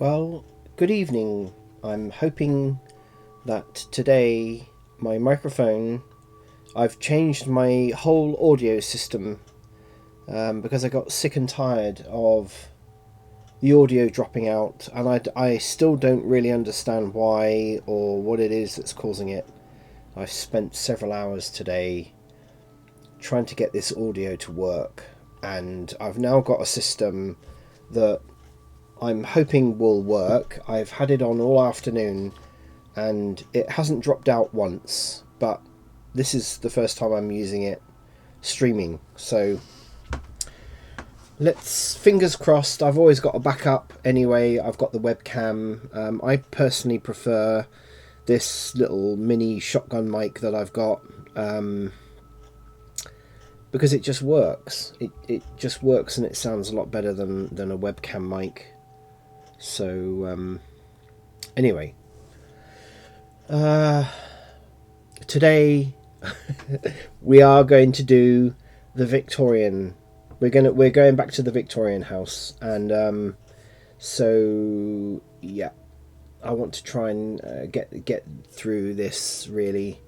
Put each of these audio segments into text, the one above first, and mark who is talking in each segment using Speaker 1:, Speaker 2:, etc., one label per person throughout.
Speaker 1: Well, good evening. I'm hoping that today my microphone, I've changed my whole audio system because I got sick and tired of the audio dropping out, and I still don't really understand why or what it is that's causing it. I've spent several hours today trying to get this audio to work, and I've now got a system that I'm hoping will work. I've had it on all afternoon and it hasn't dropped out once, but this is the first time I'm using it streaming. So let's, fingers crossed. I've always got a backup anyway. I've got the webcam. I personally prefer this little mini shotgun mic that I've got because it just works. It just works and it sounds a lot better than a webcam mic. So anyway, today we are going to do the Victorian. We're going back to the Victorian house, and so yeah, I want to try and get through this really.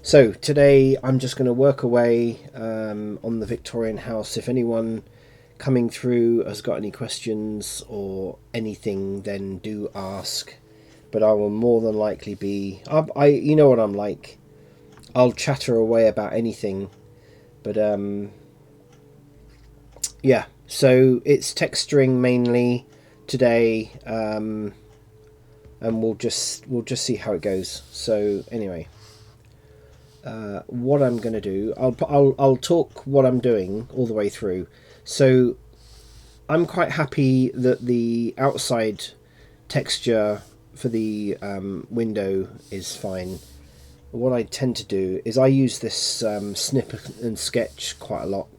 Speaker 1: So today I'm just going to work away on the Victorian house. If anyone coming through has got any questions or anything, then do ask. But I will more than likely be. I you know what I'm like. I'll chatter away about anything. But yeah. So it's texturing mainly today, and we'll just see how it goes. So anyway. What I'm going to do, I'll talk what I'm doing all the way through. So I'm quite happy that the outside texture for the window is fine. What I tend to do is I use this snip and sketch quite a lot.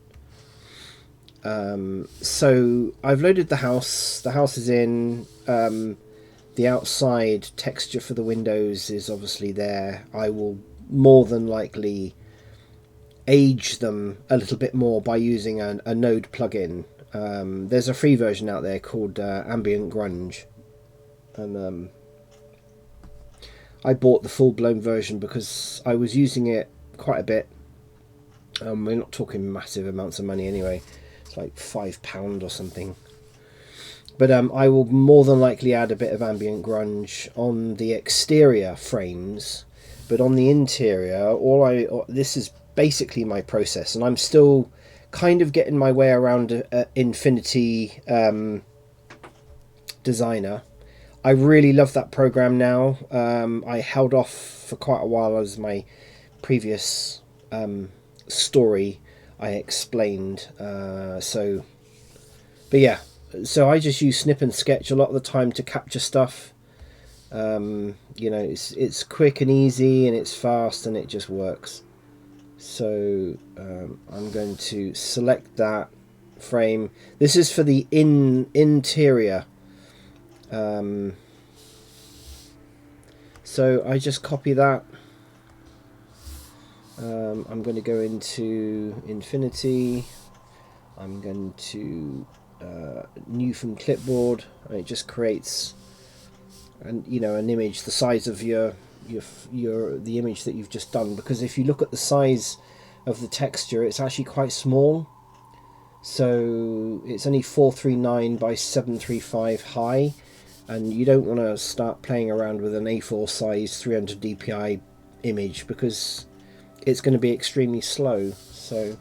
Speaker 1: So I've loaded the house. The house is in. The outside texture for the windows is obviously there. I will more than likely age them a little bit more by using a Node plugin. There's a free version out there called Ambient Grunge, and I bought the full-blown version because I was using it quite a bit. We're not talking massive amounts of money anyway. It's like £5 or something. But I will more than likely add a bit of Ambient Grunge on the exterior frames. But on the interior, this is basically my process, and I'm still kind of getting my way around Infinity Designer. I really love that program now. I held off for quite a while as my previous story I explained. But yeah, so I just use Snip and Sketch a lot of the time to capture stuff. It's quick and easy and it's fast and it just works. So I'm going to select that frame. This is for the interior. So I just copy that. I'm going to go into Infinity. I'm going to new from clipboard. And it just creates an image the size of the image that you've just done, because if you look at the size of the texture, it's actually quite small. So it's only 439 by 735 high, and you don't want to start playing around with an A4 size 300 dpi image because it's going to be extremely slow. So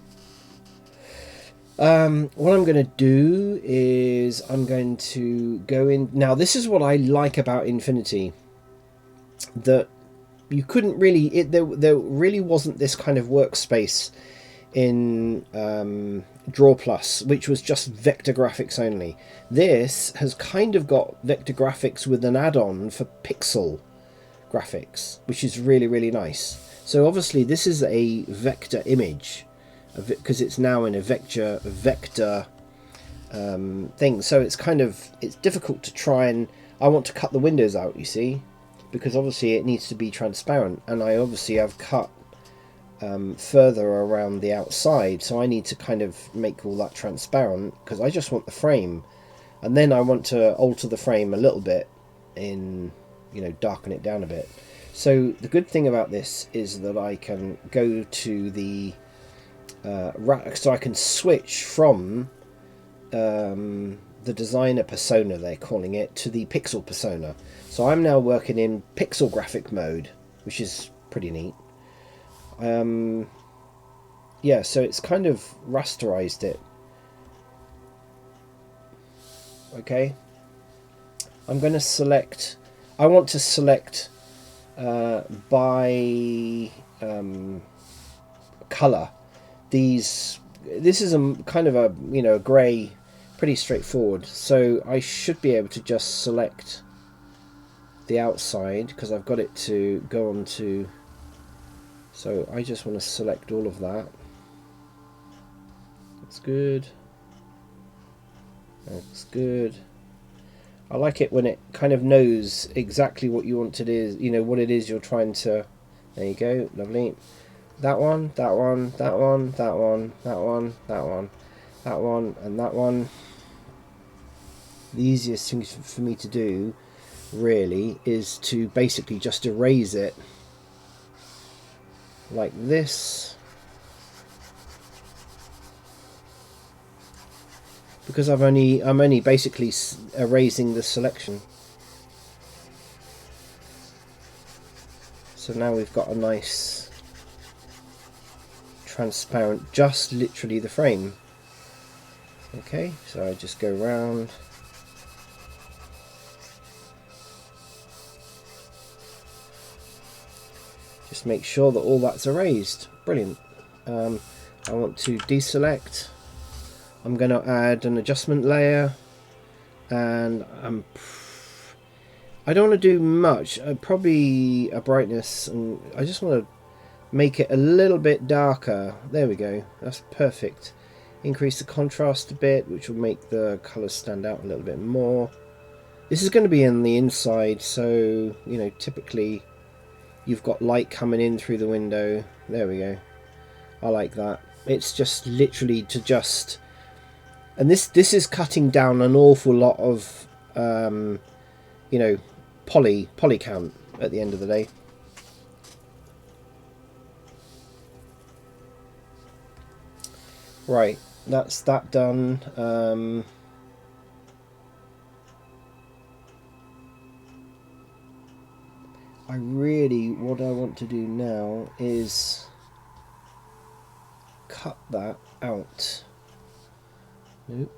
Speaker 1: what I'm going to do is I'm going to go in. Now, this is what I like about Infinity, that you couldn't really... there really wasn't this kind of workspace in Draw Plus, which was just vector graphics only. This has kind of got vector graphics with an add-on for pixel graphics, which is really, really nice. So obviously this is a vector image, because it's now in a vector thing. So it's difficult to try and... I want to cut the windows out, you see, because obviously it needs to be transparent, and I obviously have cut further around the outside, so I need to kind of make all that transparent because I just want the frame. and then I want to alter the frame a little bit in, you know, darken it down a bit. So the good thing about this is that I can go to the so I can switch from the designer persona, they're calling it, to the pixel persona. So I'm now working in pixel graphic mode, which is pretty neat. Yeah, so it's kind of rasterized it. Okay, I'm going to select, I want to select by color. This is a kind of a, you know, grey, pretty straightforward. So I should be able to just select the outside because I've got it to go on to. So I just want to select all of that. That's good. That's good. I like it when it kind of knows exactly what you want it is, you know, what it is you're trying to. There you go, lovely. That one, that one, that one, that one, that one, that one, that one, and that one. The easiest thing for me to do, really, is to basically just erase it like this, because I'm only basically erasing the selection. So now we've got a nice transparent, just literally the frame. Okay, so I just go round. Just make sure that all that's erased. Brilliant. I want to deselect. I'm going to add an adjustment layer, and I don't want to do much. Probably a brightness, and I just want to make it a little bit darker. There we go. That's perfect. Increase the contrast a bit, which will make the colours stand out a little bit more. This is going to be in the inside, so, you know, typically you've got light coming in through the window. There we go. I like that. It's just literally to just, and this is cutting down an awful lot of you know, poly count at the end of the day. Right, that's that done. What I want to do now is cut that out. Nope.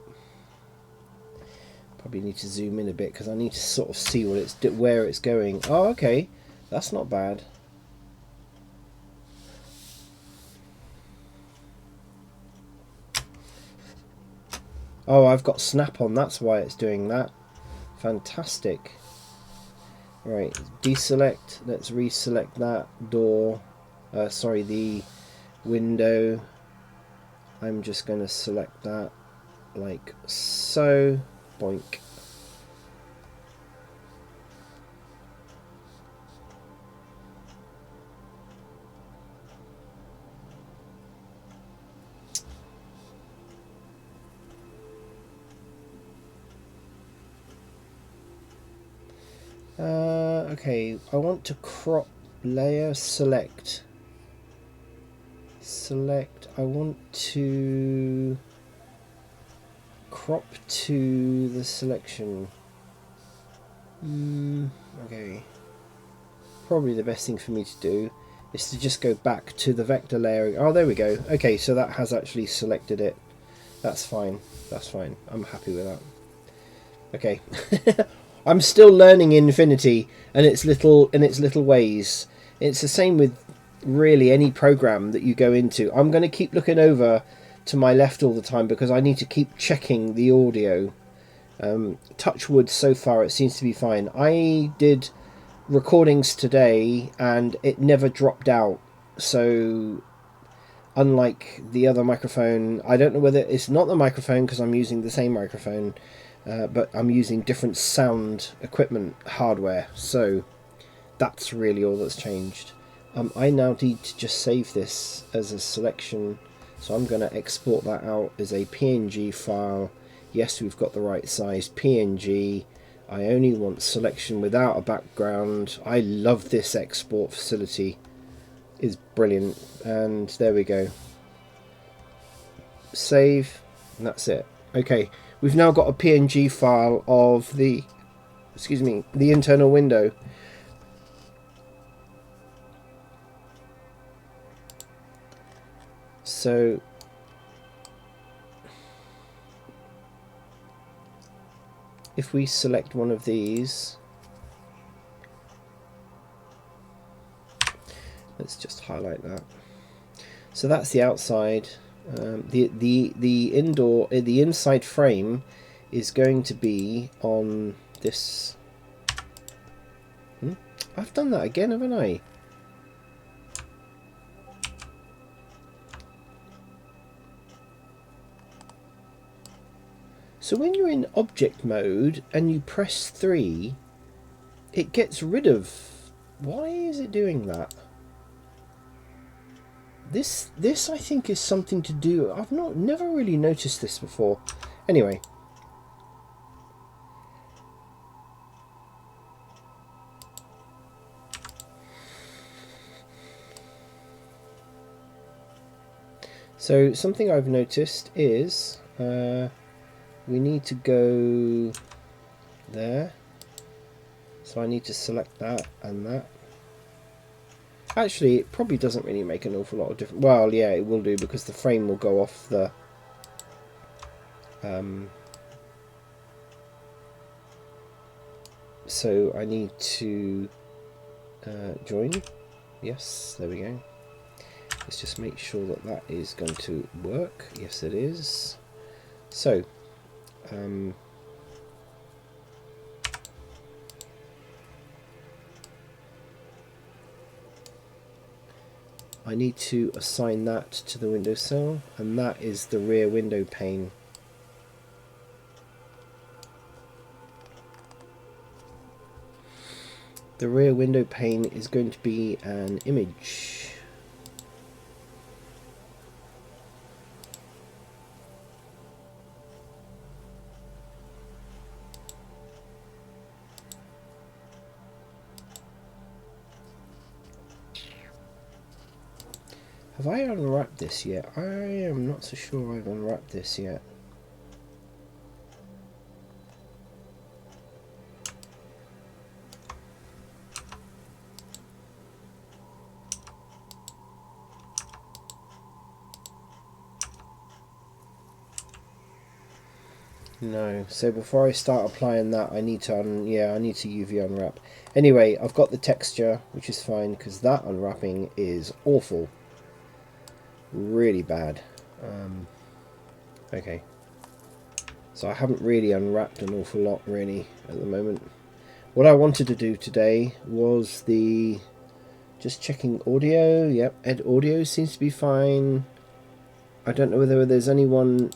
Speaker 1: Probably need to zoom in a bit because I need to sort of see where it's going. Oh, okay, that's not bad. Oh, I've got snap on, that's why it's doing that. Fantastic. Right, deselect, let's reselect that door, sorry, the window. I'm just going to select that like so, boink. Okay, I want to crop layer, select, I want to crop to the selection. Okay, probably the best thing for me to do is to just go back to the vector layering. Oh, there we go. Okay, so that has actually selected it. That's fine, that's fine, I'm happy with that. Okay. I'm still learning Infinity and its little ways. It's the same with really any program that you go into. I'm going to keep looking over to my left all the time because I need to keep checking the audio. Touch wood, so far it seems to be fine. I did recordings today and it never dropped out. So unlike the other microphone, I don't know whether it's not the microphone because I'm using the same microphone. But I'm using different sound equipment hardware, so that's really all that's changed. I now need to just save this as a selection, so I'm going to export that out as a PNG file Yes, we've got the right size PNG. I only want selection without a background. I love this export facility. It's brilliant. And there we go. Save, and that's it. Okay, we've now got a PNG file of the, excuse me, the internal window. So if we select one of these, let's just highlight that. So that's the outside. The indoor, the inside frame is going to be on this. I've done that again, haven't I? So when you're in object mode and you press 3, it gets rid of. Why is it doing that? This I think is something to do. I've never really noticed this before. Anyway. So something I've noticed is we need to go there. So I need to select that and that. Actually, it probably doesn't really make an awful lot of difference. Well, yeah, it will do because the frame will go off the... so I need to join. Yes, there we go. Let's just make sure that that is going to work. Yes, it is. So, I need to assign that to the windowsill, and that is the rear window pane. The rear window pane is going to be an image. Have I unwrapped this yet? I am not so sure I've unwrapped this yet. No. So before I start applying that, I need to I need to UV unwrap. Anyway, I've got the texture, which is fine because that unwrapping is awful. Really bad. Okay. So I haven't really unwrapped an awful lot really at the moment. What I wanted to do today was just checking audio. Yep, Ed audio seems to be fine. I don't know whether there's anyone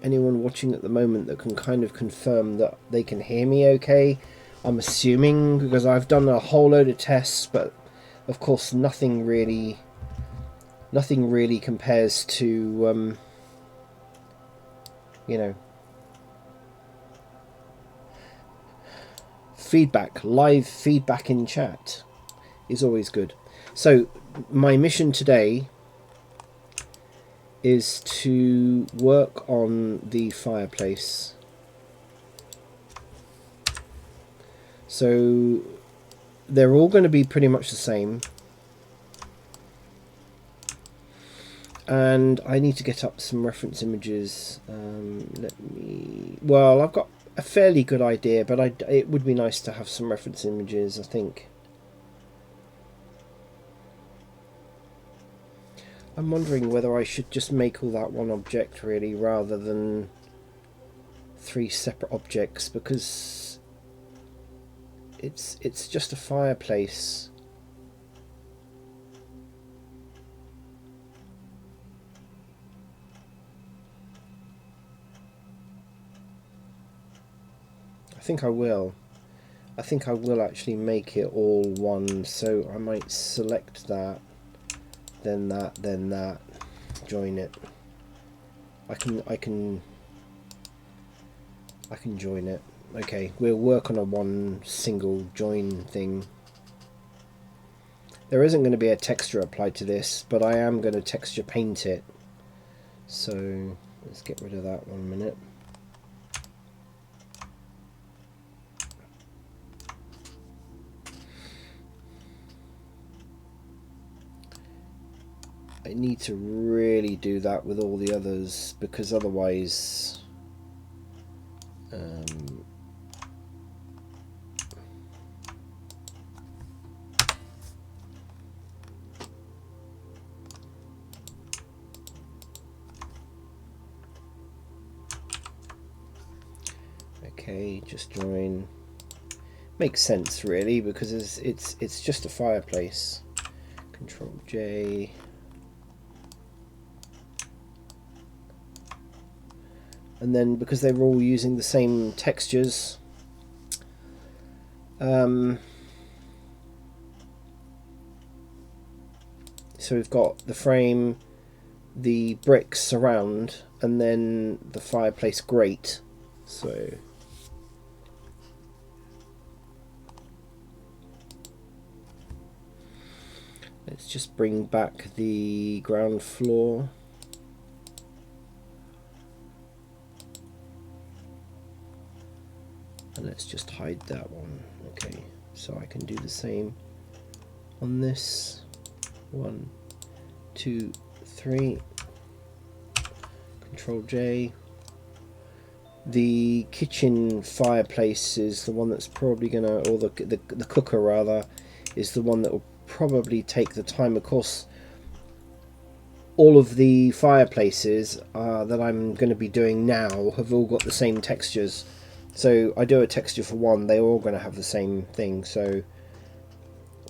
Speaker 1: watching at the moment that can kind of confirm that they can hear me okay. I'm assuming because I've done a whole load of tests, but of course nothing really compares to you know, live feedback in chat is always good. So my mission today is to work on the fireplace. So they're all going to be pretty much the same. And I need to get up some reference images. Well, I've got a fairly good idea, but it would be nice to have some reference images, I think. I'm wondering whether I should just make all that one object really, rather than 3 separate objects, because it's just a fireplace. I think I will actually make it all one, so I might select that, then that, join it. I can join it. Okay, we'll work on a one single join thing. There isn't going to be a texture applied to this, but I am going to texture paint it. So let's get rid of that 1 minute. I need to really do that with all the others, because otherwise okay, just join. Makes sense really, because it's just a fireplace. Control J. And then because they were all using the same textures, so we've got the frame, the bricks surround, and then the fireplace grate. So let's just bring back the ground floor. And let's just hide that one. Okay, so I can do the same on this. 1, 2, 3. Control J. The kitchen fireplace is the one that's probably gonna, or the cooker rather, is the one that will probably take the time. Of course, all of the fireplaces that I'm going to be doing now have all got the same textures. So I do a texture for one, they're all going to have the same thing. So,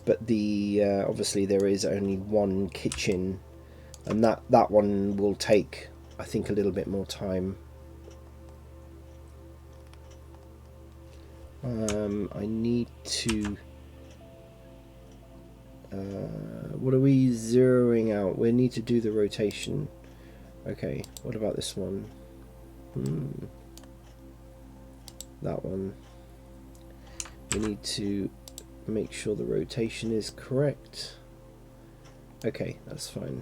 Speaker 1: but the obviously there is only one kitchen, and that one will take, I think, a little bit more time. I need to. What are we zeroing out? We need to do the rotation. Okay, what about this one? That one. We need to make sure the rotation is correct. Okay, that's fine.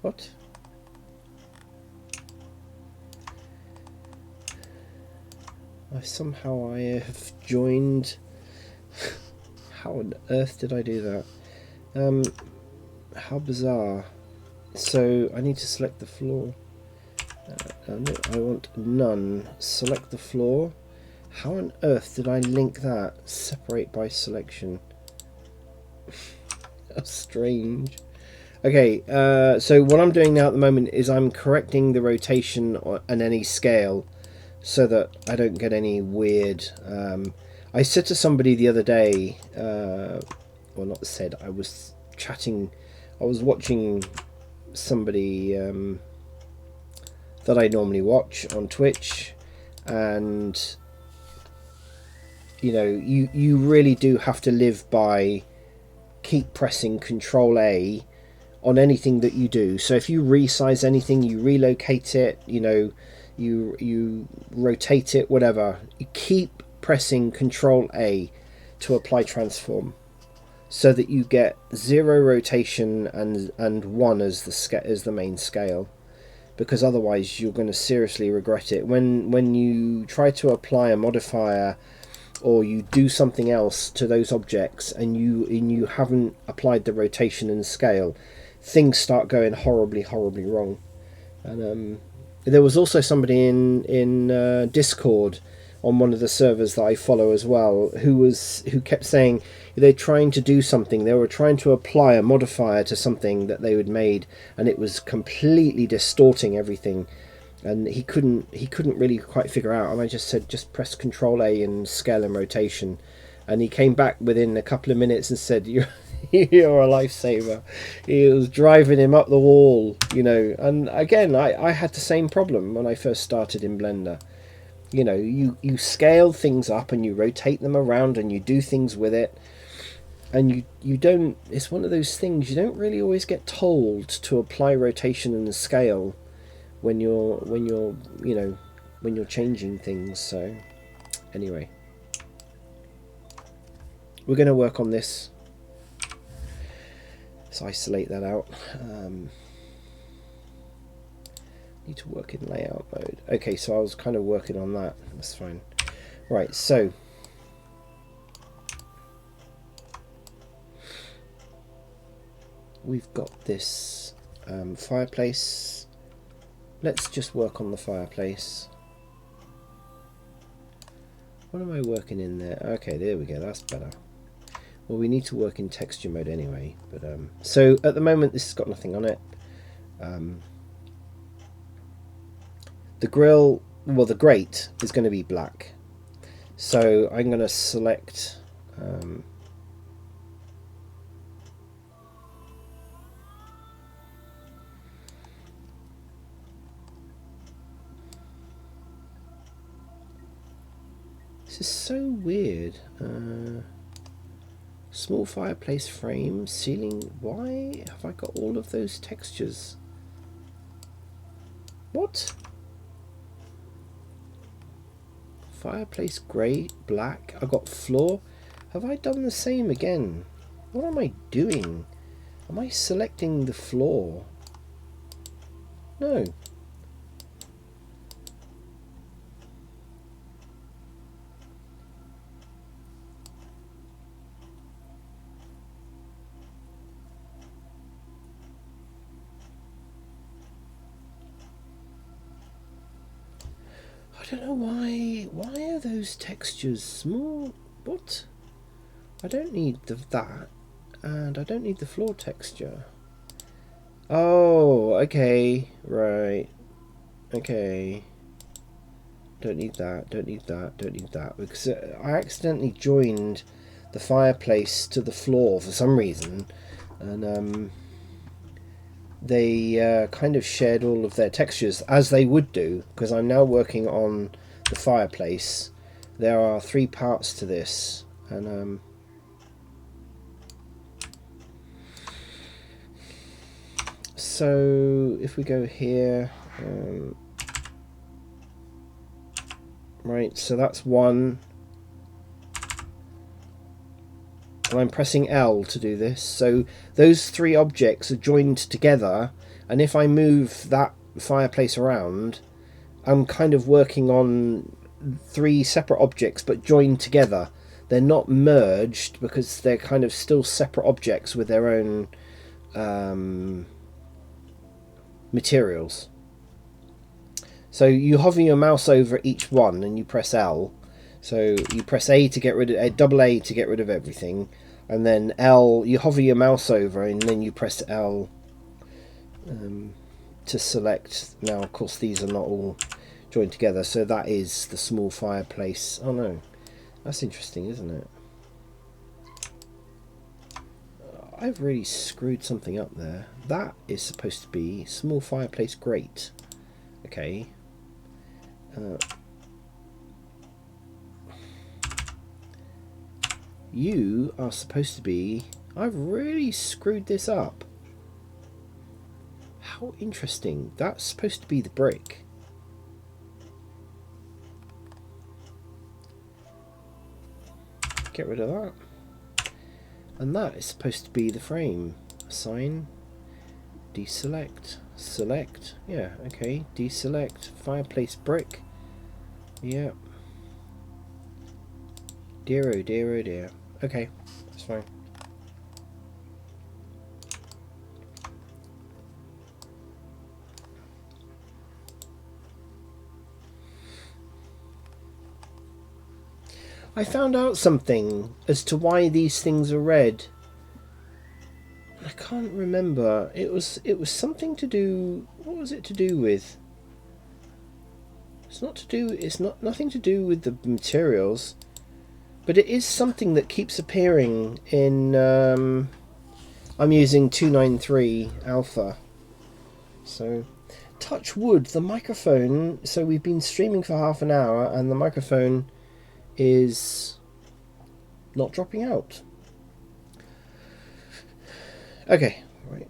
Speaker 1: What? Somehow I have joined. How on earth did I do that? How bizarre. So I need to select the floor. No, I want none. Select the floor. How on earth did I link that? Separate by selection. That's strange. Okay, so what I'm doing now at the moment is I'm correcting the rotation and any scale so that I don't get any weird. I said to somebody the other day, well, not said, I was chatting, I was watching somebody that I normally watch on Twitch, and you know, you really do have to live by keep pressing Control A on anything that you do. So if you resize anything, you relocate it, you know, you rotate it, whatever, you keep pressing Control A to apply transform, so that you get 0 rotation and 1 as the main scale, because otherwise you're going to seriously regret it when you try to apply a modifier or you do something else to those objects and you haven't applied the rotation and scale. Things start going horribly wrong. And there was also somebody in Discord on one of the servers that I follow as well, who kept saying they're trying to do something. They were trying to apply a modifier to something that they had made, and it was completely distorting everything. And he couldn't really quite figure out. And I just said, just press Control A and scale and rotation. And he came back within a couple of minutes and said, You're a lifesaver. It was driving him up the wall, you know. And again, I had the same problem when I first started in Blender. You know, you scale things up and you rotate them around and you do things with it, and you don't. It's one of those things you don't really always get told to apply rotation and scale when you're you know, when you're changing things. So anyway, we're going to work on this. Let's isolate that out. Need to work in layout mode. Okay, so I was kind of working on that. That's fine. Right, so we've got this fireplace. Let's just work on the fireplace. What am I working in there? Okay, there we go. That's better. Well, we need to work in texture mode anyway. But so at the moment, this has got nothing on it. The grill, well, the grate is going to be black. So I'm going to select this is so weird. Small fireplace frame, ceiling. Why have I got all of those textures? What? Fireplace grey, black. I've got floor. Have I done the same again? What am I doing? Am I selecting the floor? No. I don't know why. Why are those textures small? What? I don't need that, and I don't need the floor texture. Oh, okay, right, okay. Don't need that. Don't need that. Don't need that because I accidentally joined the fireplace to the floor for some reason, and they kind of shared all of their textures as they would do, because I'm now working on the fireplace. There are 3 parts to this, and so if we go here, right, so that's one, and I'm pressing L to do this. So those 3 objects are joined together, and if I move that fireplace around, I'm kind of working on 3 separate objects but joined together. They're not merged because they're kind of still separate objects with their own materials. So you hover your mouse over each one and you press L. So you press A to get rid of double A to get rid of everything, and then L, you hover your mouse over and then you press L to select. Now of course these are not all joined together, so that is the small fireplace. Oh no, that's interesting, isn't it? I've really screwed something up there. That is supposed to be small fireplace grate. Okay. You are supposed to be... I've really screwed this up. How interesting. That's supposed to be the brick. Get rid of that. And that is supposed to be the frame. Assign. Deselect. Select. Yeah, okay. Deselect. Fireplace brick. Yeah. Dear oh dear oh dear. Okay, that's fine. I found out something as to why these things are red. I can't remember. It was something to do. What was it to do with? It's not to do. It's not nothing to do with the materials, but it is something that keeps appearing in I'm using 293 alpha. So, touch wood, the microphone. So we've been streaming for half an hour, and the microphone is not dropping out. Okay, right.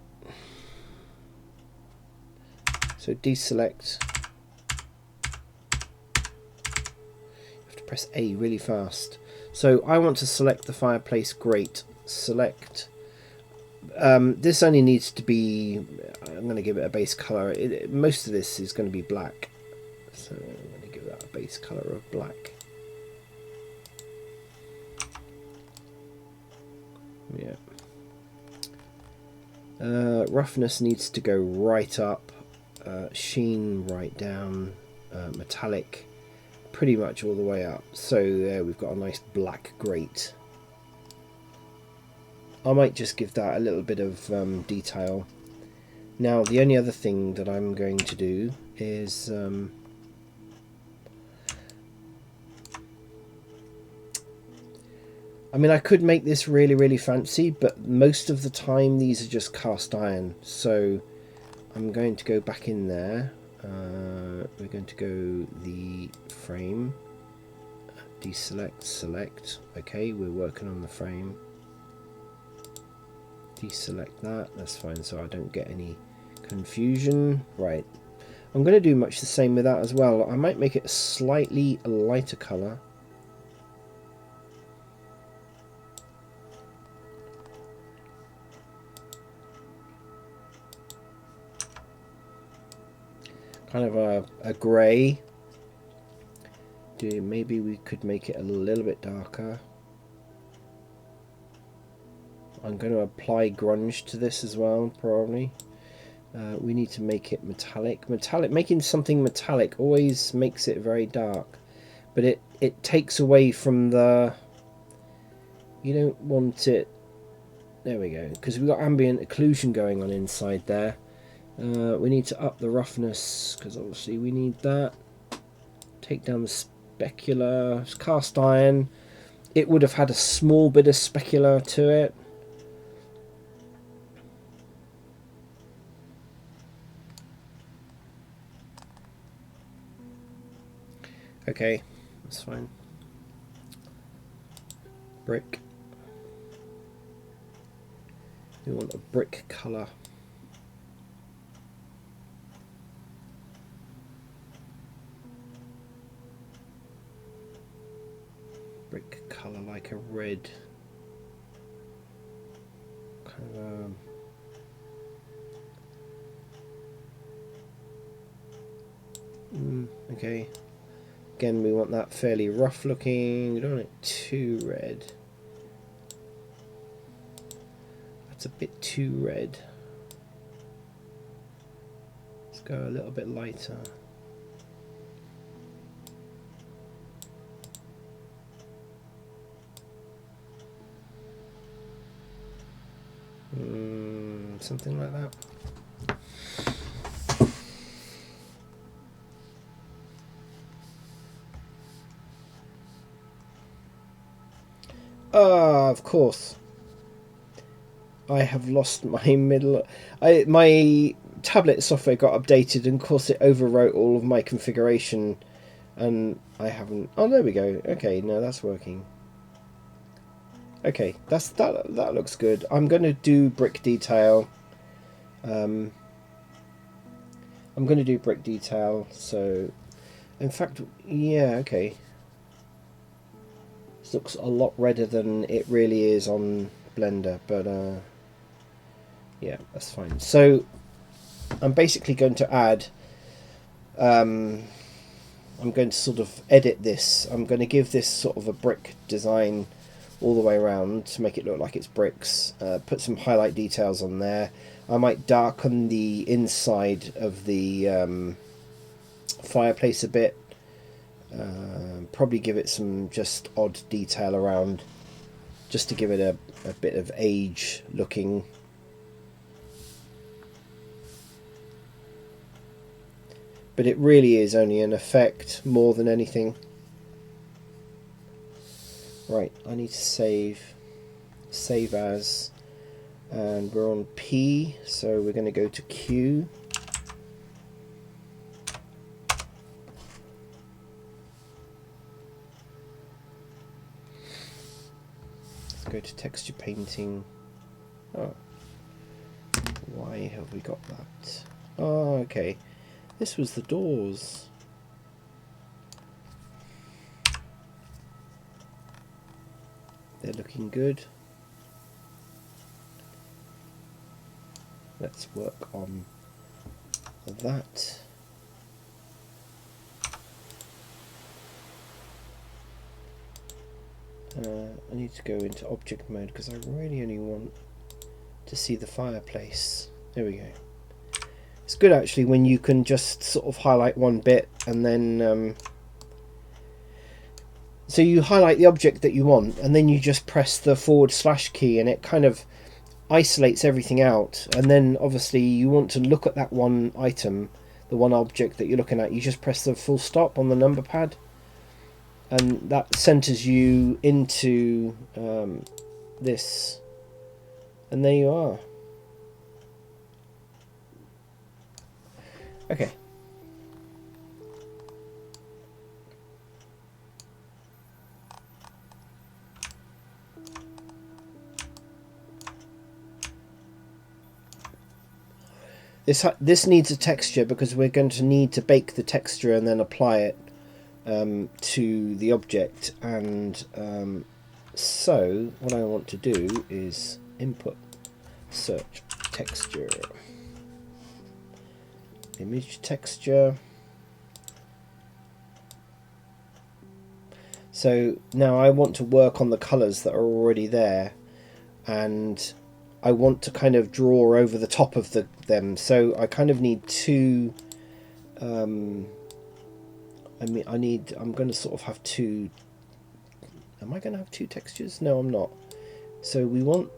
Speaker 1: So deselect. You have to press A really fast. So I want to select the fireplace grate. Select. This only needs to be. I'm going to give it a base color. Most of this is going to be black, so I'm going to give that a base color of black. Yeah. Roughness needs to go right up. Sheen right down. Metallic pretty much all the way up. So there we've got a nice black grate. I might just give that a little bit of detail. Now the only other thing that I'm going to do is I mean, I could make this really, really fancy, but most of the time these are just cast iron. So I'm going to go back in there. We're going to go the frame, deselect, select. Okay, we're working on the frame. Deselect that, that's fine, so I don't get any confusion. Right, I'm going to do much the same with that as well. I might make it a slightly lighter colour. Kind of a grey. Maybe we could make it a little bit darker. I'm going to apply grunge to this as well, probably. We need to make it metallic. Making something metallic always makes it very dark, but it takes away from the. You don't want it. There we go, because we've got ambient occlusion going on inside there. We need to up the roughness, because obviously we need that. Take down the specular. It's cast iron. It would have had a small bit of specular to it. Okay, that's fine. Brick. We want a brick colour. Brick colour like a red. Kind of, okay. Again, we want that fairly rough looking. We don't want it too red. That's a bit too red. Let's go a little bit lighter. Something like that. Of course. I have lost my my tablet software got updated, and of course it overwrote all of my configuration, and I haven't. Oh, there we go. Okay, no, that's working. Okay, that looks good. I'm going to do brick detail. I'm going to do brick detail. So, in fact, yeah, okay. This looks a lot redder than it really is on Blender, but yeah, that's fine. So I'm basically going to add. I'm going to sort of edit this. I'm going to give this sort of a brick design all the way around to make it look like it's bricks. Put some highlight details on there. I might darken the inside of the fireplace a bit. Probably give it some just odd detail around, just to give it a bit of age looking. But it really is only an effect more than anything. Right, I need to save as. and we're on P, so we're going to go to Q. Let's go to texture painting. Oh, why have we got that? Oh, okay, this was the doors. They're looking good. Let's work on that. I need to go into object mode because I really only want to see the fireplace. There we go. It's good actually when you can just sort of highlight one bit and then so you highlight the object that you want and then you just press the / key and it kind of isolates everything out, and then obviously you want to look at that one item, the one object that you're looking at, you just press the full stop on the number pad and that centers you into this, and there you are. Okay. This needs a texture because we're going to need to bake the texture and then apply it to the object, and so what I want to do is input search texture, image texture. So now I want to work on the colors that are already there, and I want to kind of draw over the top of them, so I kind of need two I'm going to sort of have two. Am I going to have two textures? No, I'm not. So we want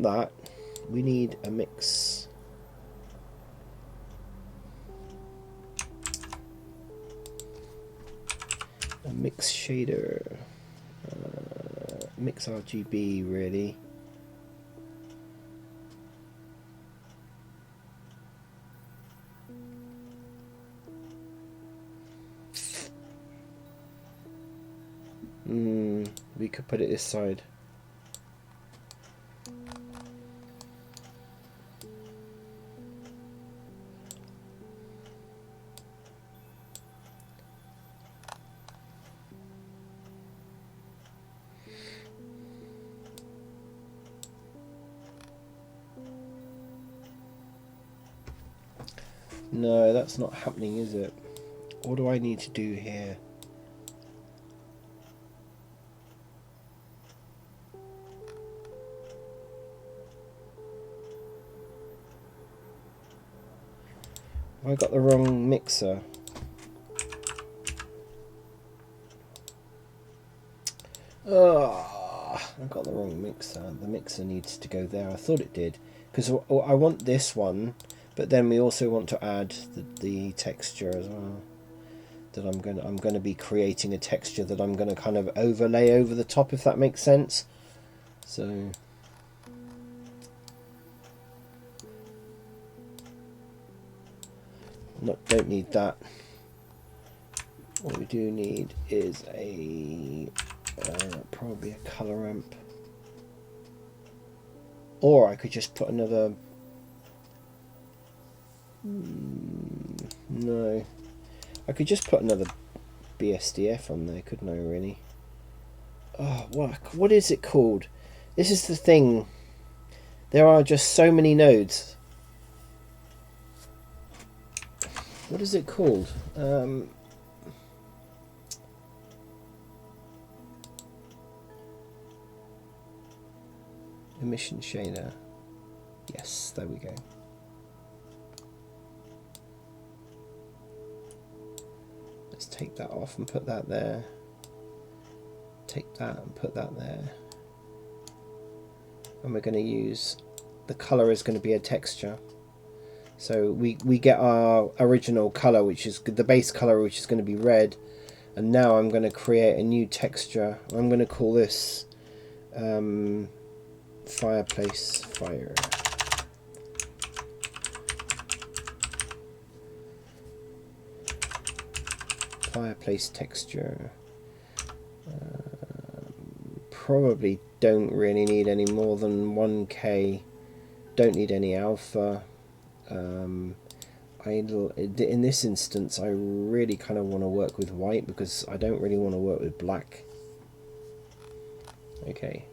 Speaker 1: that. We need a mix. A mix shader. Mix RGB really. We could put it this side. No, that's not happening, is it? What do I need to do here? I got the wrong mixer. I got the wrong mixer. The mixer needs to go there. I thought it did, because I want this one, but then we also want to add the texture as well. That I'm going to be creating a texture that I'm going to kind of overlay over the top, if that makes sense. So don't need that. What we do need is a probably a color ramp, or I could just put another. No, I could just put another BSDF on there, couldn't I? Really? Oh, what is it called? This is the thing. There are just so many nodes. What is it called? Emission shader. Yes, there we go. Let's take that off and put that there. Take that and put that there. And we're going to use, the color is going to be a texture. So we get our original color, which is the base color, which is going to be red. And now I'm going to create a new texture. I'm going to call this fireplace fire. fireplace texture. Probably don't really need any more than 1K. Don't need any alpha. In this instance, I really kind of want to work with white because I don't really want to work with black. Okay.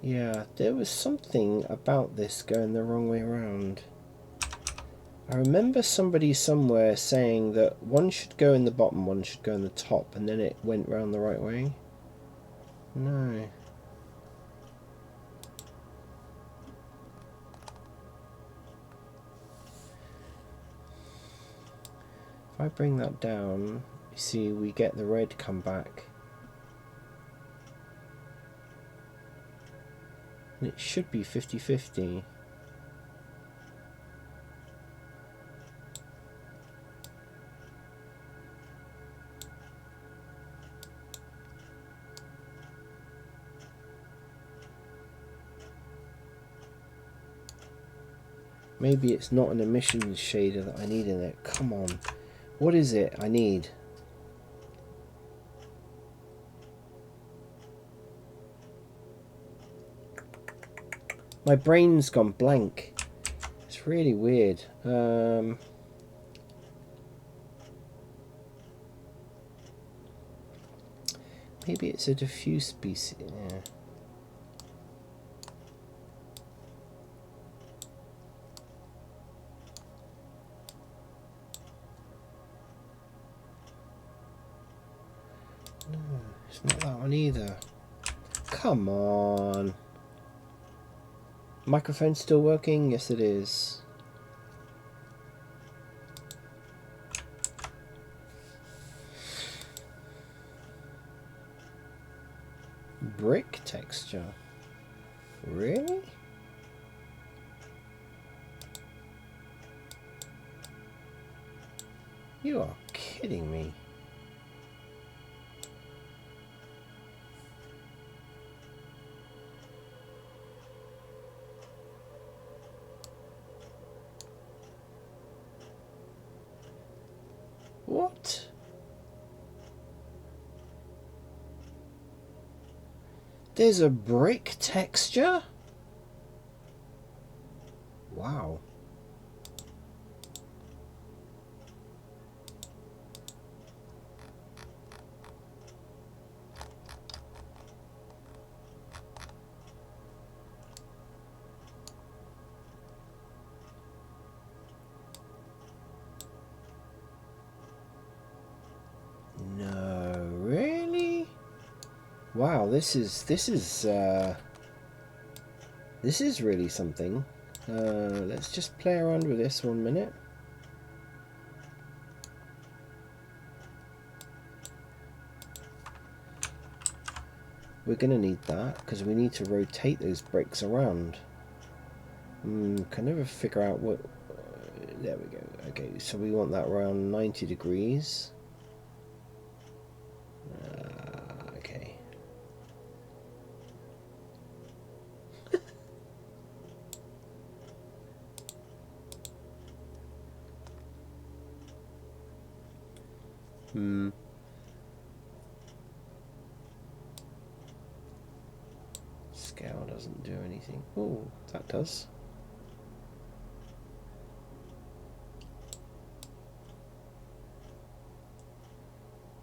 Speaker 1: Yeah, there was something about this going the wrong way around. I remember somebody somewhere saying that one should go in the bottom, one should go in the top, and then it went round the right way. No. If I bring that down, you see we get the red come back. And it should be 50-50. Maybe it's not an emissions shader that I need in it. Come on. What is it I need? My brain's gone blank. It's really weird. Maybe it's a diffuse species. Yeah. No, it's not that one either. Come on. Microphone still working? Yes, it is. Brick texture. Really? You are kidding me. What? There's a brick texture? Wow. No, really? Wow, this is really something. Let's just play around with this 1 minute. We're gonna need that because we need to rotate those bricks around. Can never figure out what. There we go. Okay, so we want that around 90 degrees. Okay. Scale doesn't do anything. Oh, that does.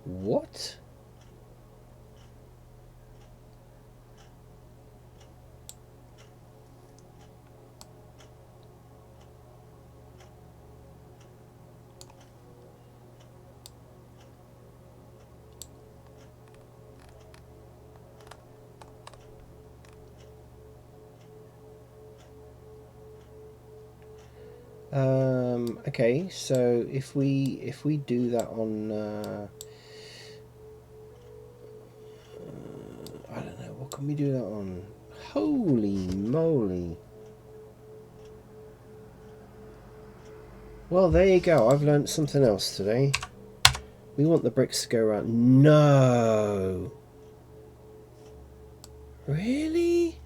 Speaker 1: What? Okay, so if we do that on I don't know, what can we do that on? Holy moly. Well, there you go. I've learnt something else today. We want the bricks to go around. No. Really?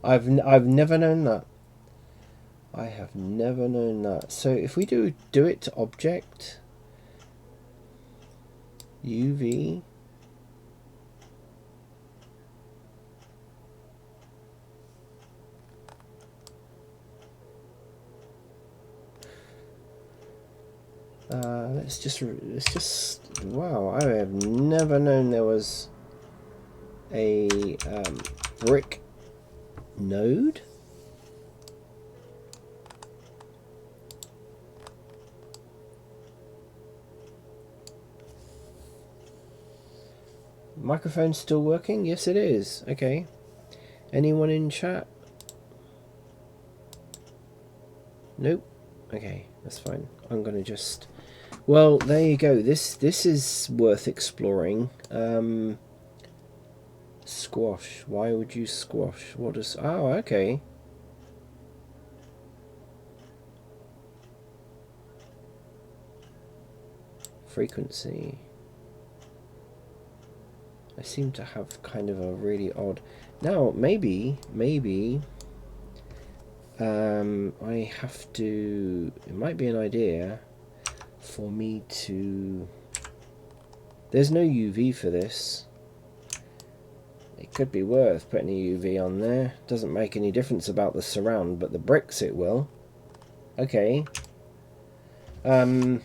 Speaker 1: I've never known that. I have never known that. So if we do it to object, UV, let's just wow, I have never known there was a brick node. Microphone still working? Yes, it is. Okay. Anyone in chat? Nope. Okay, that's fine. I'm gonna just. Well, there you go. This is worth exploring. Squash. Why would you squash? What does? Oh, okay. Frequency. I seem to have kind of a really odd. Now maybe I have to. It might be an idea for me to. There's no UV for this. It could be worth putting a UV on there. Doesn't make any difference about the surround, but the bricks it will. Okay. A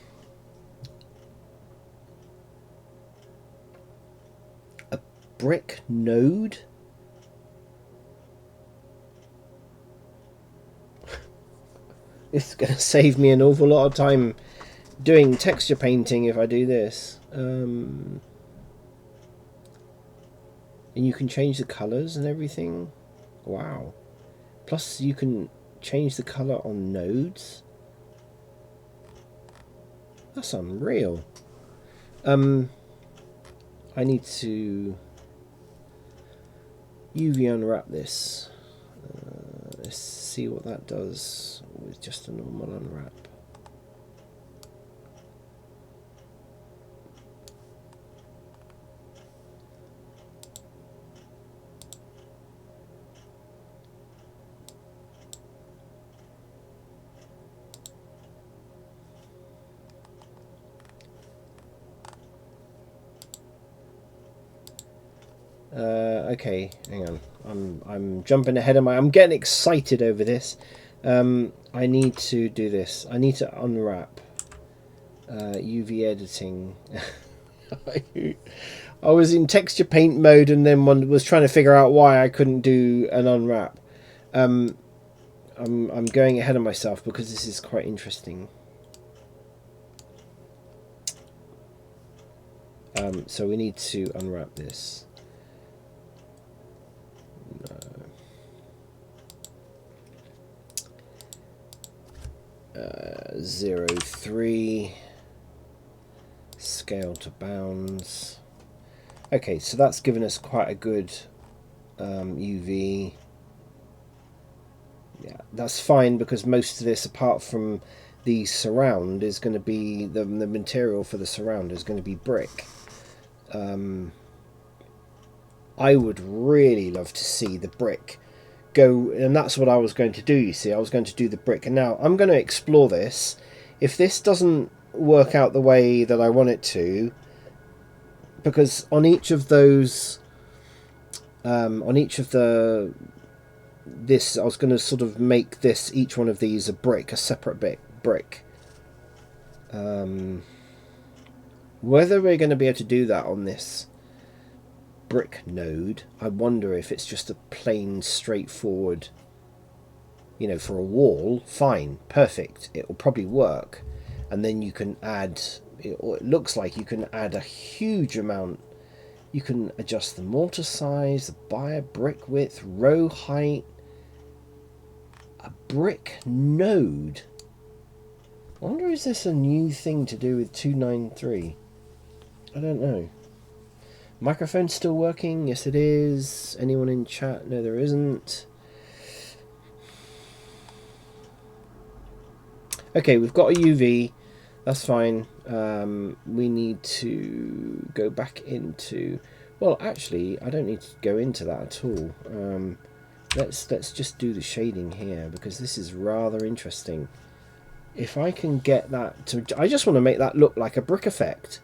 Speaker 1: brick node? This is going to save me an awful lot of time doing texture painting if I do this. And you can change the colours and everything. Wow. Plus you can change the colour on nodes. That's unreal. I need to UV unwrap this. Let's see what that does with just a normal unwrap. Okay, hang on. I'm jumping ahead of my. I'm getting excited over this. I need to do this. I need to unwrap. UV editing. I was in texture paint mode and then was trying to figure out why I couldn't do an unwrap. I'm going ahead of myself because this is quite interesting. So we need to unwrap this. No. 0.3 scale to bounds. Okay, so that's given us quite a good UV. Yeah, that's fine because most of this, apart from the surround, is going to be the material for the surround is going to be brick. I would really love to see the brick go, and that's what I was going to do. You see, I was going to do the brick, and now I'm going to explore this. If this doesn't work out the way that I want it to, because on each of those, on each of the this, I was going to sort of make this, each one of these, a brick, a separate brick. Whether we're going to be able to do that on this brick node, I wonder if it's just a plain, straightforward, you know, for a wall, fine, perfect, it will probably work. And then you can add, it looks like you can add a huge amount You can adjust the mortar size, the buyer brick width, row height, a brick node. I wonder, is this a new thing to do with 293? I don't know. Microphone still working? Yes, it is. Anyone in chat? No, there isn't. Okay, we've got a UV. That's fine. We need to go back into... Well, actually, I don't need to go into that at all. Let's just do the shading here, because this is rather interesting. If I can get that to... I just want to make that look like a brick effect.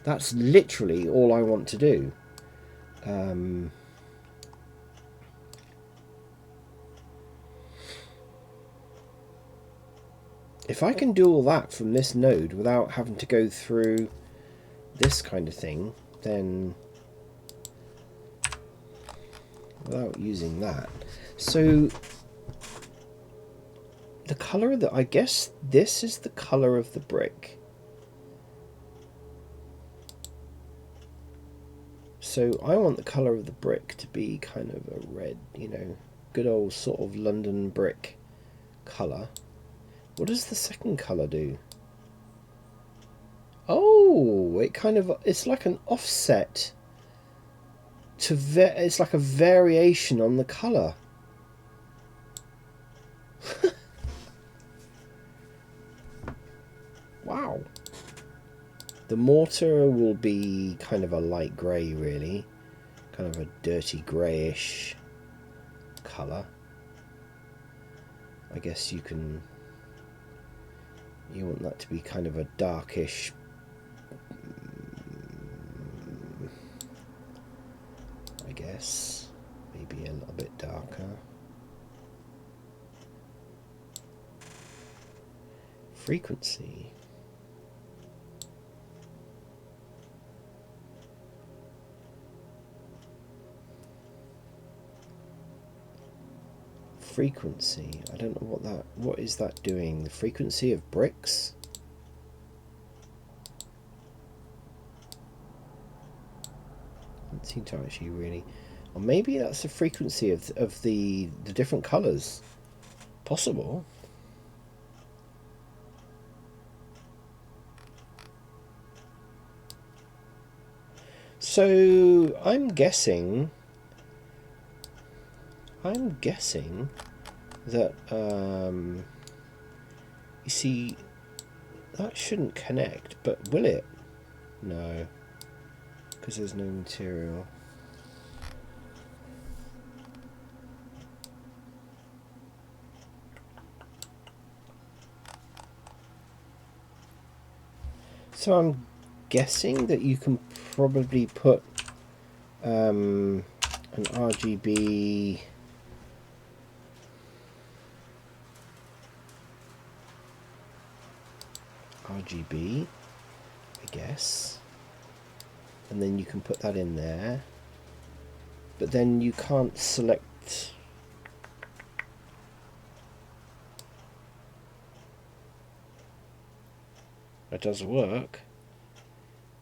Speaker 1: That's literally all I want to do. If I can do all that from this node without having to go through this kind of thing, then without using that. So the color of the... I guess this is the color of the brick. So I want the colour of the brick to be kind of a red, you know, good old sort of London brick colour. What does the second colour do? Oh, it kind of, it's like an offset to, it's like a variation on the colour. Wow. The mortar will be kind of a light grey, really. Kind of a dirty greyish colour. I guess you want that to be kind of a darkish, I guess, maybe a little bit darker. Frequency. Frequency. I don't know what is that doing? The frequency of bricks? Doesn't seem to actually really. Or maybe that's the frequency of the different colours. Possible. So I'm guessing that you see, that shouldn't connect, but will it? No, because there's no material. So I'm guessing that you can probably put an RGB I guess, and then you can put that in there, but then you can't select. It does work.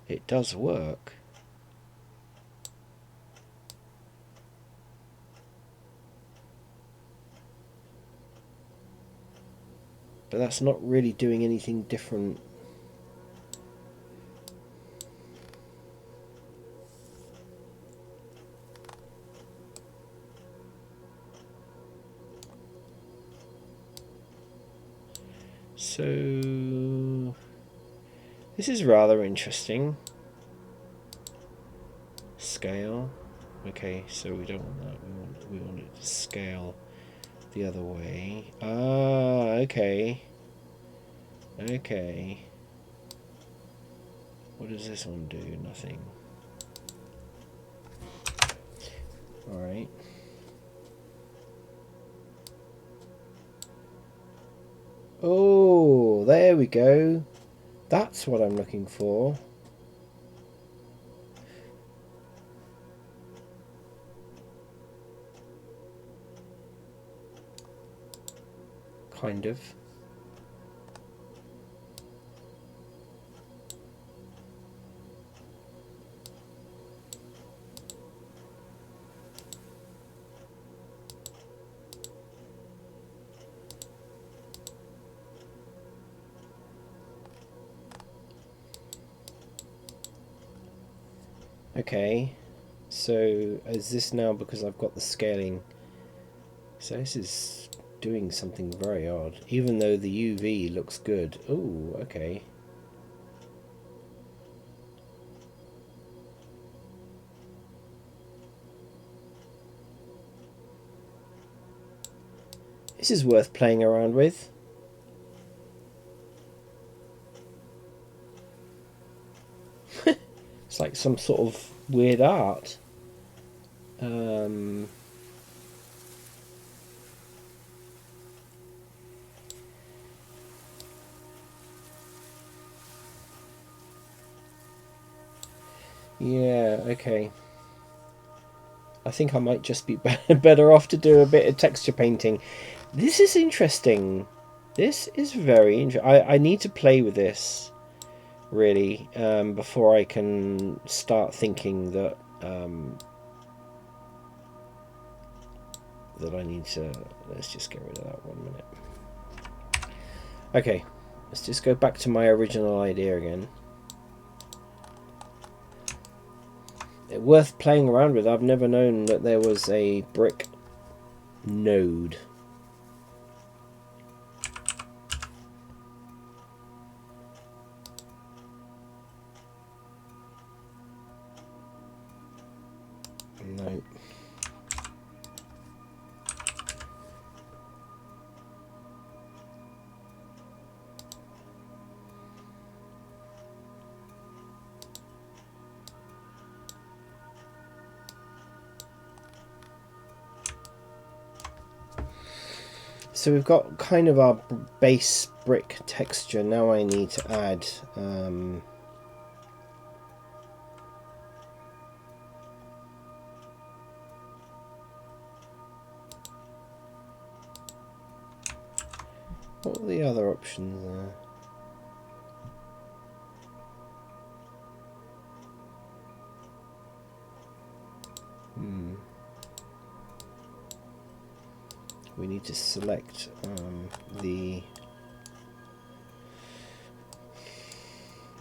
Speaker 1: It does work. But that's not really doing anything different. So this is rather interesting. Scale. Okay, so we don't want that. We want it to scale the other way. Ah, okay. Okay. What does this one do? Nothing. Alright. Oh, there we go. That's what I'm looking for. Kind of. Okay, so is this now because I've got the scaling? So this is doing something very odd, even though the UV looks good. Oh, okay. This is worth playing around with. It's like some sort of weird art. Yeah, okay. I think I might just be better off to do a bit of texture painting. This is interesting. This is very interesting. I need to play with this, really, before I can start thinking that that I need to... Let's just get rid of that 1 minute. Okay, let's just go back to my original idea again. It's worth playing around with. I've never known that there was a brick node. No. So we've got kind of our base brick texture. Now I need to add what are the other options there? We need to select the...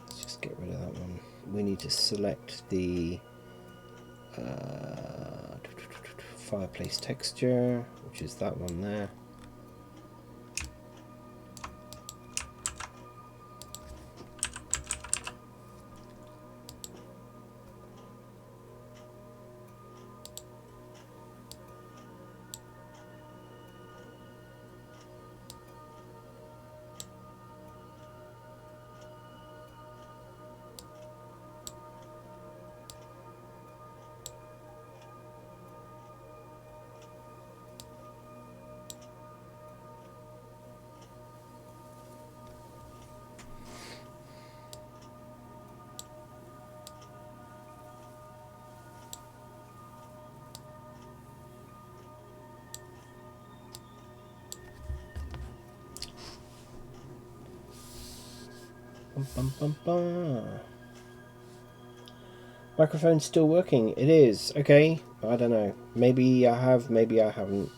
Speaker 1: Let's just get rid of that one. We need to select the fireplace texture, which is that one there. Bum, bum, bum. Microphone's still working. It is. Okay. I don't know. Maybe I have, maybe I haven't.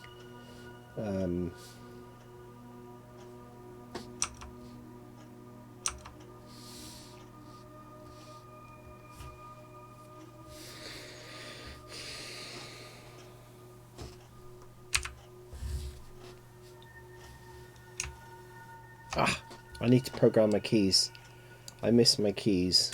Speaker 1: I need to program my keys. I miss my keys.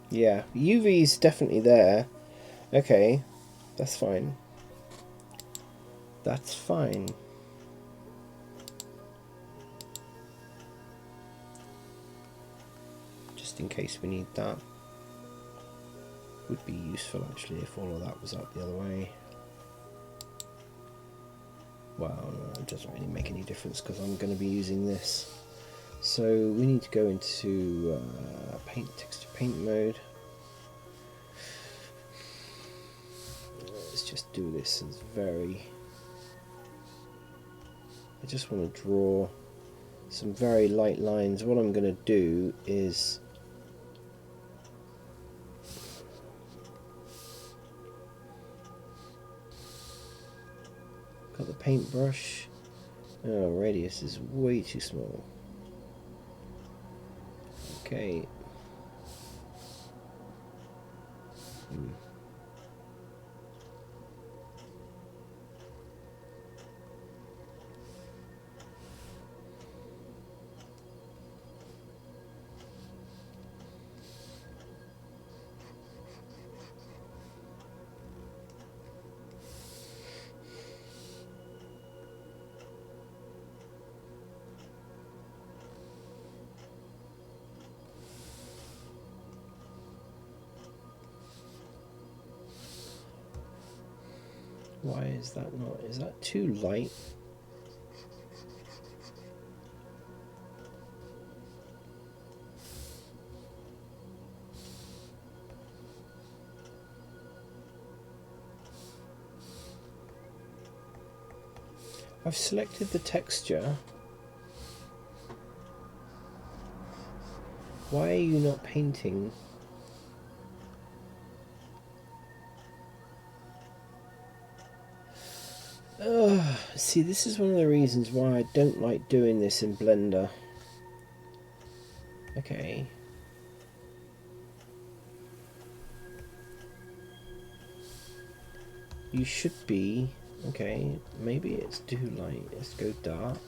Speaker 1: Yeah, UV's definitely there. Okay, that's fine. That's fine. Just in case we need that. Would be useful actually if all of that was up the other way. Well, no, it doesn't really make any difference because I'm going to be using this. So we need to go into texture paint mode. Let's just do this as very... I just want to draw some very light lines. What I'm going to do is got the paintbrush. Oh, radius is way too small. Okay. Why is that not? Is that too light? I've selected the texture. Why are you not painting? See, this is one of the reasons why I don't like doing this in Blender. Okay. You should be... Okay, maybe it's too light. Let's go dark.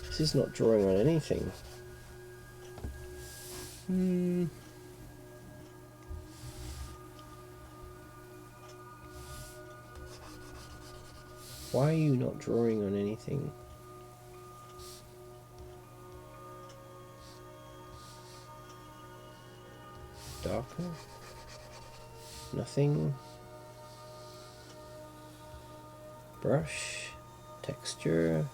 Speaker 1: This is not drawing on anything. Why are you not drawing on anything? Darker? Nothing? Brush? Texture?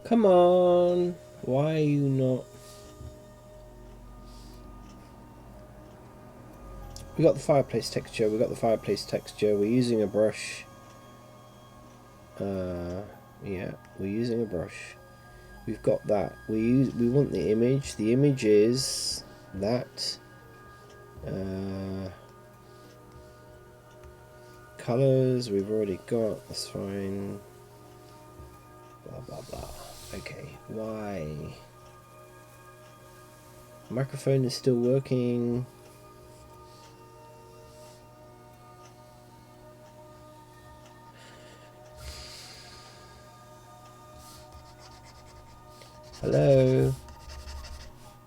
Speaker 1: Come on! Why are you not? We got the fireplace texture. We're using a brush. Yeah, we're using a brush. We've got that. We want the image. The image is that. Colors we've already got. That's fine. Blah blah blah. Okay, why? Microphone is still working. Hello?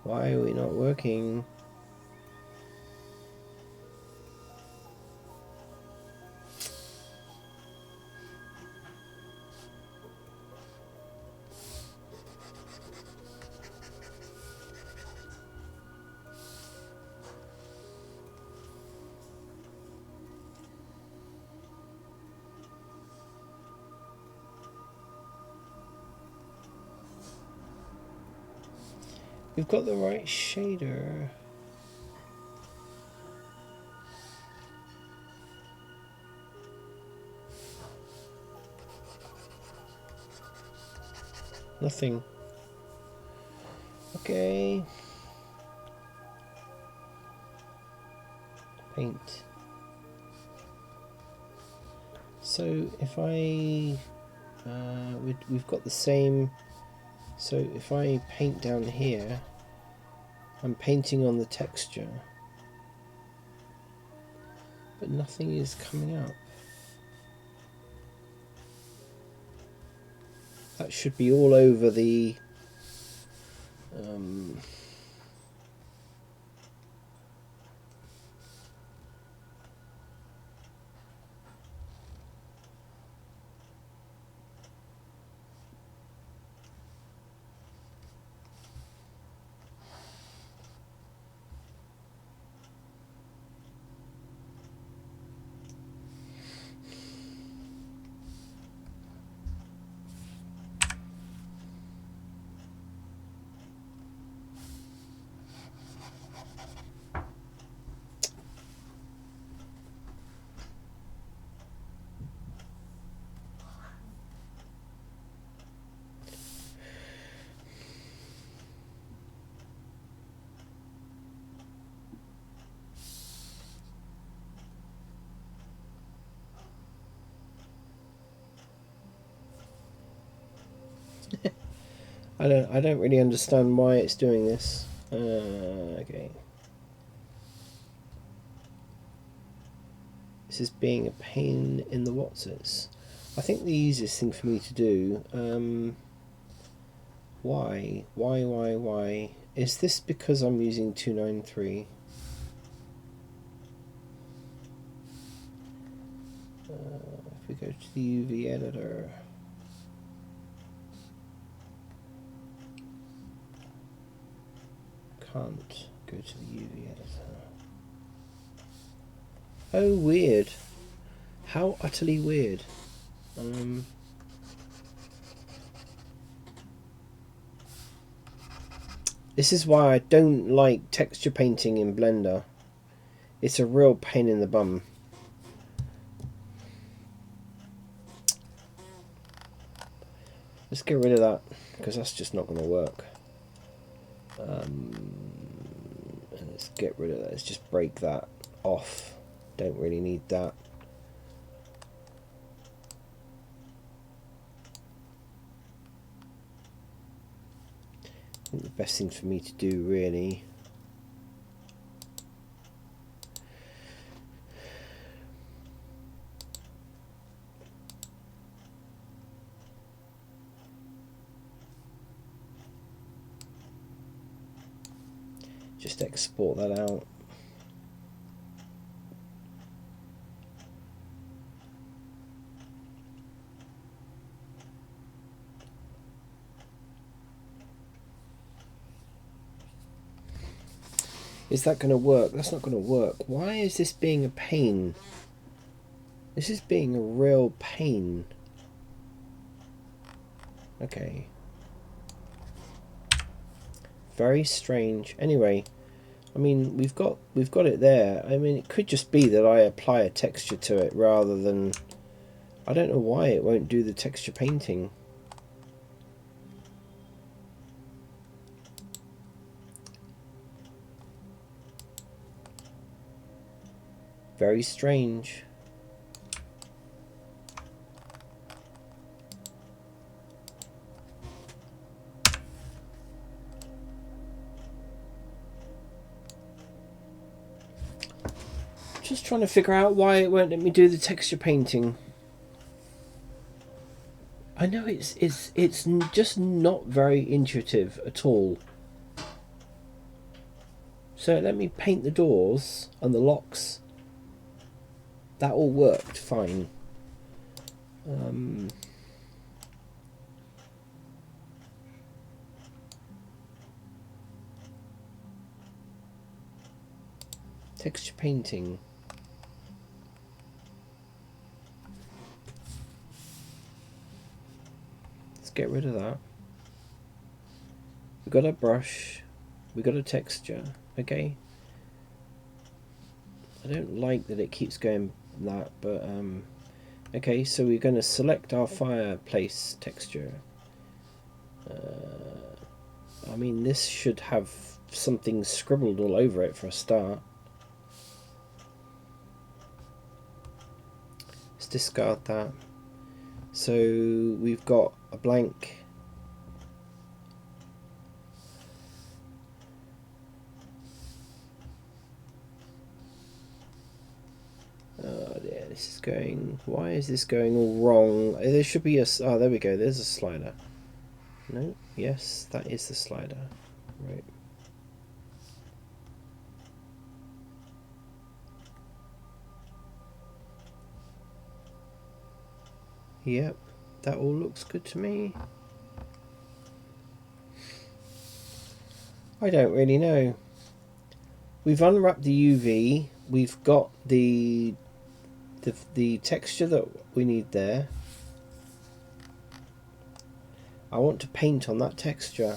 Speaker 1: Why are we not working? We've got the right shader. Nothing. Okay. Paint. So if I... we've got the same... So if I paint down here, I'm painting on the texture, but nothing is coming up. That should be all over the I don't really understand why it's doing this. Okay. This is being a pain in the whatsits. I think the easiest thing for me to do. Why? Is this because I'm using 293? If we go to the UV editor. Can't go to the UV editor. Oh, weird. How utterly weird. This is why I don't like texture painting in Blender. It's a real pain in the bum. Let's get rid of that, because that's just not going to work. And let's get rid of that. Let's just break that off. Don't really need that. I think the best thing for me to do really just export that out. Is that going to work? That's not going to work. Why is this being a pain? This is being a real pain. Okay. Very strange. Anyway, I mean, we've got it there. I mean, it could just be that I apply a texture to it rather than... I don't know why it won't do the texture painting. Very strange. Just trying to figure out why it won't let me do the texture painting. I know it's just not very intuitive at all. So let me paint the doors and the locks. That all worked fine. Texture painting. Let's get rid of that. We got a brush. We got a texture. Okay. I don't like that it keeps going that, but okay, so we're going to select our fireplace texture. I mean, this should have something scribbled all over it for a start. Let's discard that. So we've got a blank. Oh yeah, this is going... Why is this going all wrong? There should be a... Oh, there we go. There's a slider. No? Yes, that is the slider. Right. Yep, that all looks good to me. I don't really know. We've unwrapped the UV. We've got the texture that we need there. I want to paint on that texture.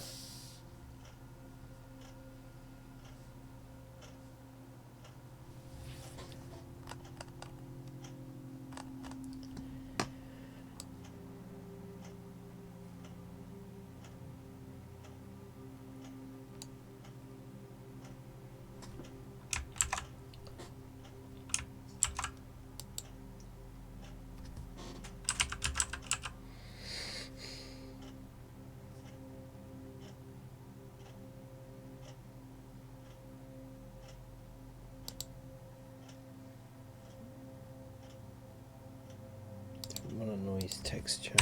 Speaker 1: noise texture.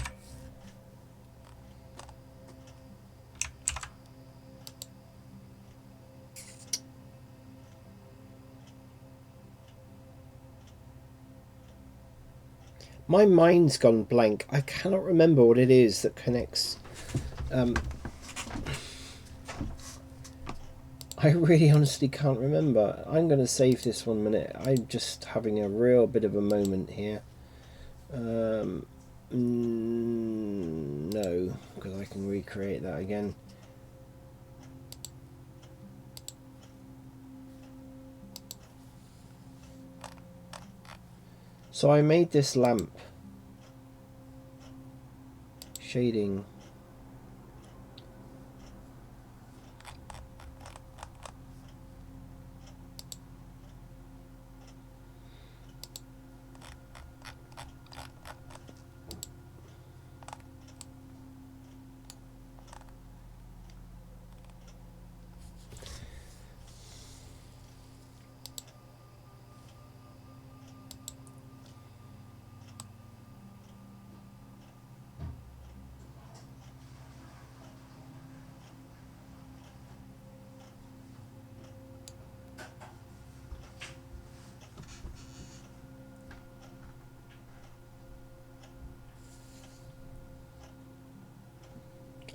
Speaker 1: My mind's gone blank. I cannot remember what it is that connects. I really honestly can't remember. I'm going to save this 1 minute. I'm just having a real bit of a moment here. No, because I can recreate that again. So I made this lamp. Shading.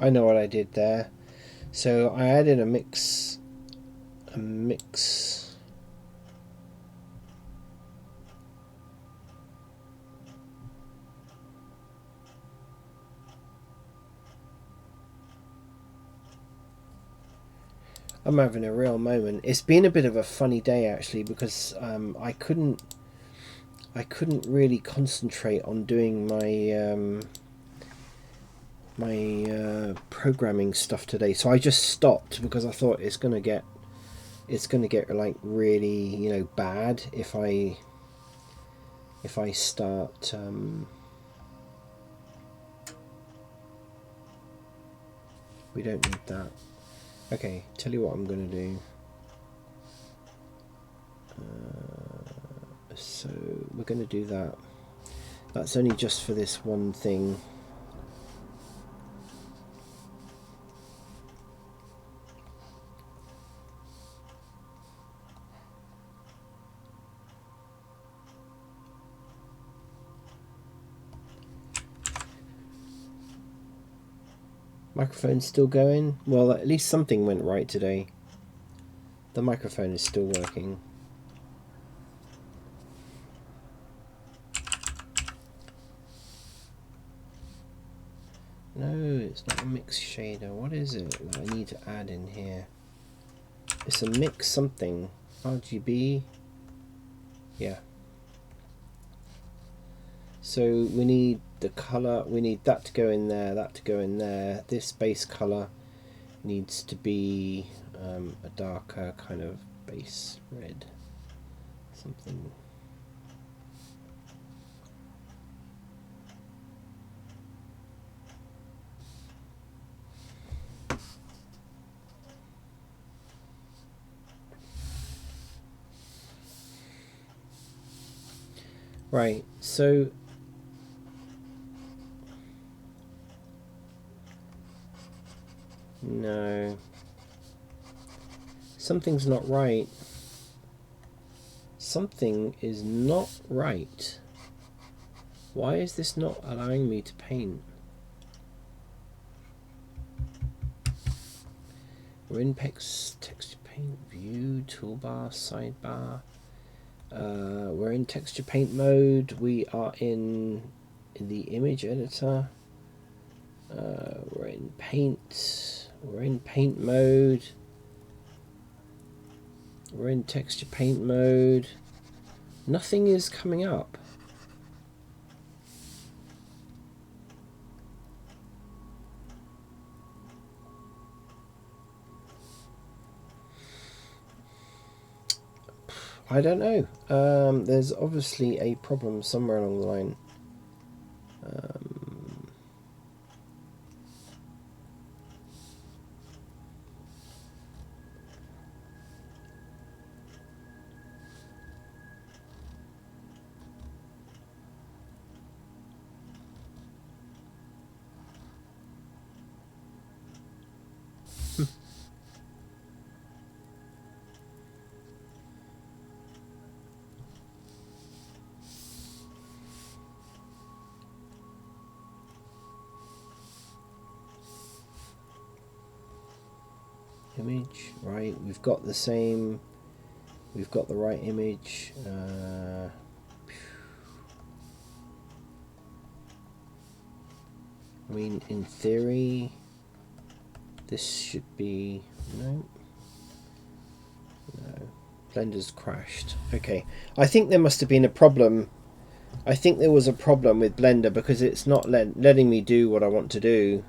Speaker 1: I know what I did there. So I added a mix. I'm having a real moment. It's been a bit of a funny day actually because I couldn't really concentrate on doing my programming stuff today. So I just stopped because I thought it's gonna get like really bad if I start. We don't need that. Okay, tell you what I'm gonna do. So we're gonna do that. That's only just for this one thing. Microphone's still going? Well, at least something went right today. The microphone is still working. No, it's not a mix shader. What is it that I need to add in here? It's a mix something. RGB. Yeah. So we need the color. We need that to go in there. That to go in there. This base color needs to be a darker kind of base red. Something. Right, so no, something's not right. Something is not right. Why is this not allowing me to paint? We're in texture paint, view, toolbar, sidebar. We're in texture paint mode. We are in the image editor. We're in paint. We're in paint mode. We're in texture paint mode. Nothing is coming up. I don't know. There's obviously a problem somewhere along the line. Image, right, we've got the same, we've got the right image. I mean, in theory, this should be, no, Blender's crashed. Okay, I think there must have been a problem. I think there was a problem with Blender because it's not letting me do what I want to do.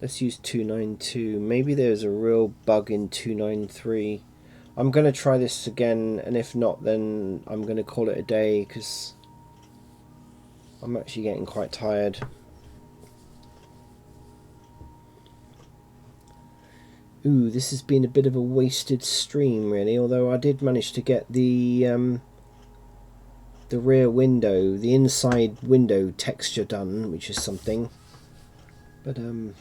Speaker 1: Let's use 292. Maybe there's a real bug in 293. I'm going to try this again, and if not, then I'm going to call it a day because I'm actually getting quite tired. Ooh, this has been a bit of a wasted stream, really, although I did manage to get the rear window, the inside window texture done, which is something. But, and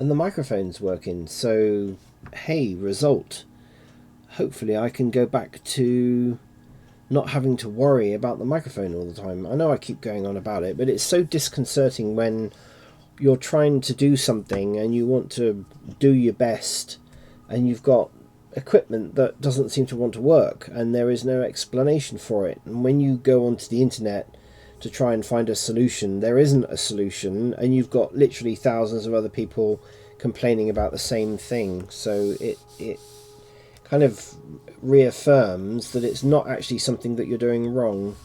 Speaker 1: the microphone's working, so hey, result. Hopefully I can go back to not having to worry about the microphone all the time. I know I keep going on about it, but it's so disconcerting when you're trying to do something and you want to do your best and you've got equipment that doesn't seem to want to work and there is no explanation for it. And when you go onto the internet to try and find a solution, there isn't a solution, and you've got literally thousands of other people complaining about the same thing. So it kind of reaffirms that it's not actually something that you're doing wrong.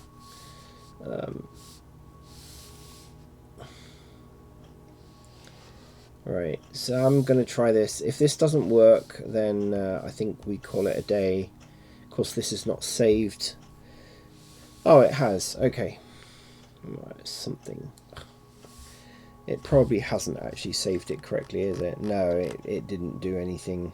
Speaker 1: Right, so I'm going to try this. If this doesn't work, then I think we call it a day. Of course, this is not saved. Oh, it has. Okay. Right, something. It probably hasn't actually saved it correctly, is it? No, it didn't do anything.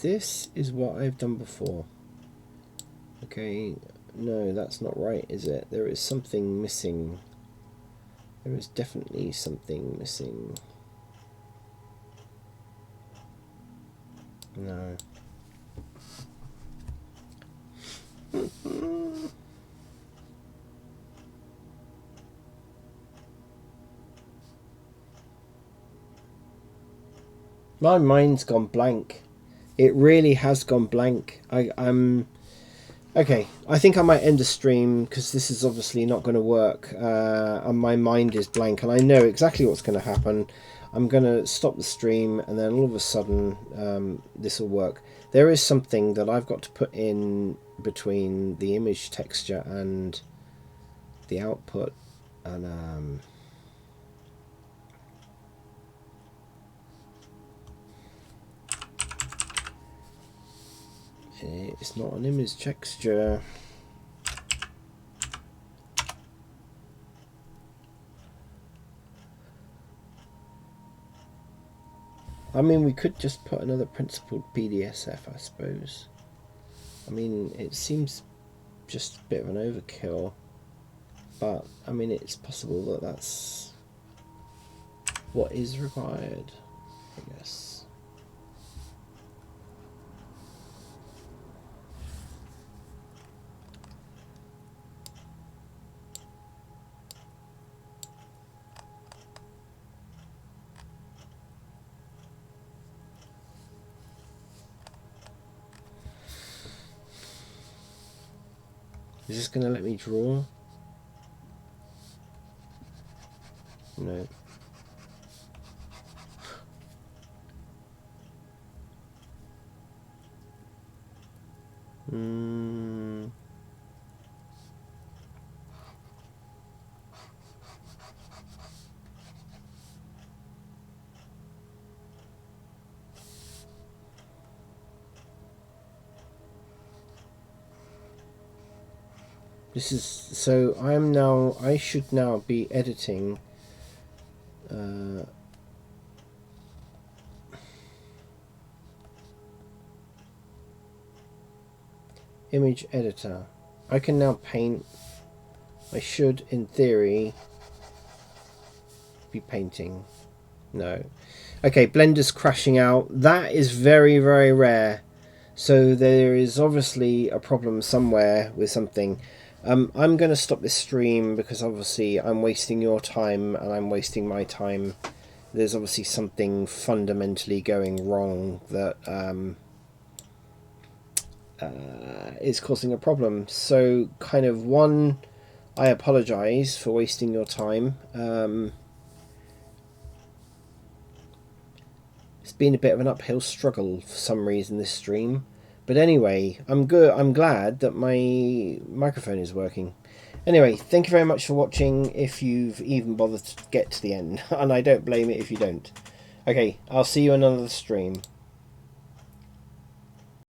Speaker 1: This is what I've done before. Okay, no, that's not right, is it? There is something missing. There is definitely something missing. No. My mind's gone blank. It really has gone blank. I'm okay. I think I might end the stream because this is obviously not going to work, and my mind is blank, and I know exactly what's going to happen. I'm going to stop the stream, and then all of a sudden, this will work. There is something that I've got to put in between the image texture and the output, and it's not an image texture. I mean, we could just put another principled PDSF, I suppose. I mean, it seems just a bit of an overkill, but I mean, it's possible that that's what is required, I guess. Is this going to let me draw? No. This is so. I am now. I should now be editing. Image editor. I can now paint. I should, in theory, be painting. No. Okay, Blender's crashing out. That is very, very rare. So there is obviously a problem somewhere with something. I'm going to stop this stream because obviously I'm wasting your time and I'm wasting my time. There's obviously something fundamentally going wrong that is causing a problem. So kind of one, I apologise for wasting your time. It's been a bit of an uphill struggle for some reason this stream. But anyway, I'm good. I'm glad that my microphone is working. Anyway, thank you very much for watching if you've even bothered to get to the end. And I don't blame it if you don't. Okay, I'll see you in another stream.